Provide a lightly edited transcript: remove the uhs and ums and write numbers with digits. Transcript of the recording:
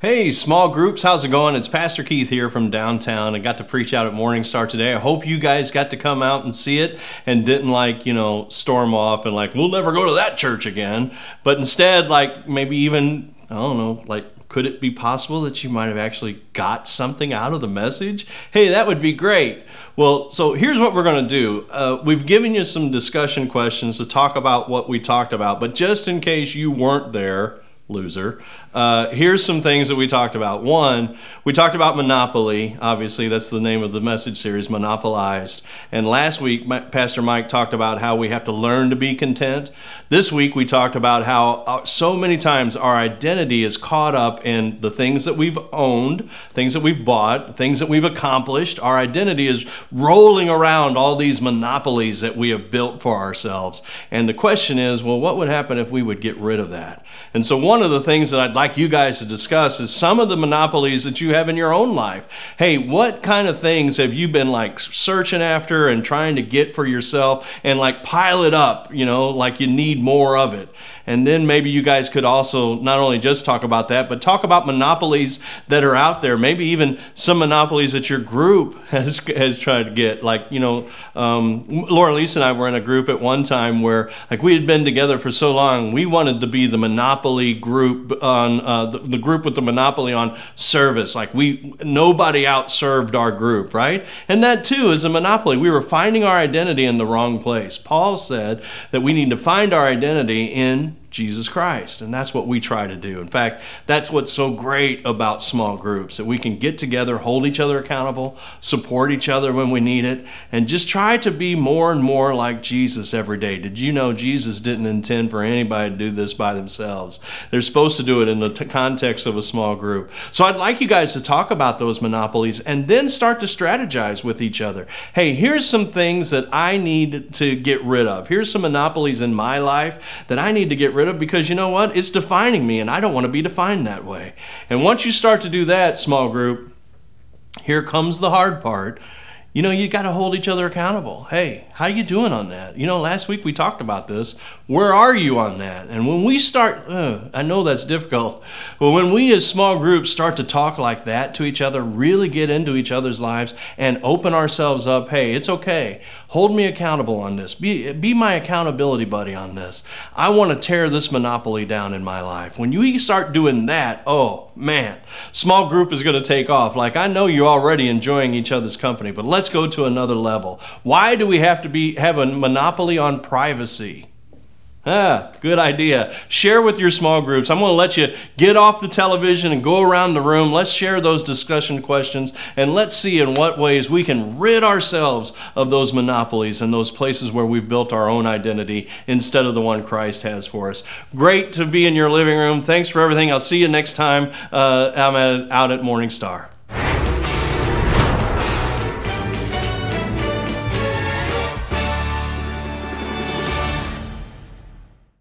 Hey, small groups, how's it going? It's Pastor Keith here from downtown. I got to preach out at Morning Star today. I hope you guys got to come out and see it and didn't storm off and we'll never go to that church again. But instead, maybe even, I don't know, could it be possible that you might have actually got something out of the message? Hey, that would be great. Well, so here's what we're going to do. We've given you some discussion questions to talk about what we talked about, but just in case you weren't there, loser, here's some things that we talked about. One, we talked about monopoly. Obviously, that's the name of the message series, Monopolized. And last week, Pastor Mike talked about how we have to learn to be content. This week, we talked about how so many times our identity is caught up in the things that we've owned, things that we've bought, things that we've accomplished. Our identity is rolling around all these monopolies that we have built for ourselves. And the question is, well, what would happen if we would get rid of that? And so one of the things that I'd like you guys to discuss is some of the monopolies that you have in your own life. Hey, what kind of things have you been searching after and trying to get for yourself and pile it up, like you need more of it? And then maybe you guys could also not only just talk about that, but talk about monopolies that are out there. Maybe even some monopolies that your group has tried to get. Laura Lisa and I were in a group at one time where we had been together for so long, we wanted to be the monopoly group on the group with the monopoly on service. Nobody outserved our group, right? And that too is a monopoly. We were finding our identity in the wrong place. Paul said that we need to find our identity in Jesus Christ, and that's what we try to do. In fact, that's what's so great about small groups, that we can get together, hold each other accountable, support each other when we need it, and just try to be more and more like Jesus every day. Did you know Jesus didn't intend for anybody to do this by themselves? They're supposed to do it in the context of a small group. So I'd like you guys to talk about those monopolies and then start to strategize with each other. Hey, here's some things that I need to get rid of. Here's some monopolies in my life that I need to get rid of, because you know what? It's defining me, and I don't want to be defined that way. And once you start to do that, small group, here comes the hard part. You got to hold each other accountable. Hey, how you doing on that? Last week we talked about this. Where are you on that? And when we start, I know that's difficult, but when we as small groups start to talk like that to each other, really get into each other's lives and open ourselves up, hey, it's okay. Hold me accountable on this. Be my accountability buddy on this. I want to tear this monopoly down in my life. When you start doing that, oh man, small group is going to take off. I know you're already enjoying each other's company, but let's go to another level. Why do we have to have a monopoly on privacy? Good idea. Share with your small groups. I'm going to let you get off the television and go around the room. Let's share those discussion questions, and let's see in what ways we can rid ourselves of those monopolies and those places where we've built our own identity instead of the one Christ has for us. Great to be in your living room. Thanks for everything. I'll see you next time I'm out at Morning Star.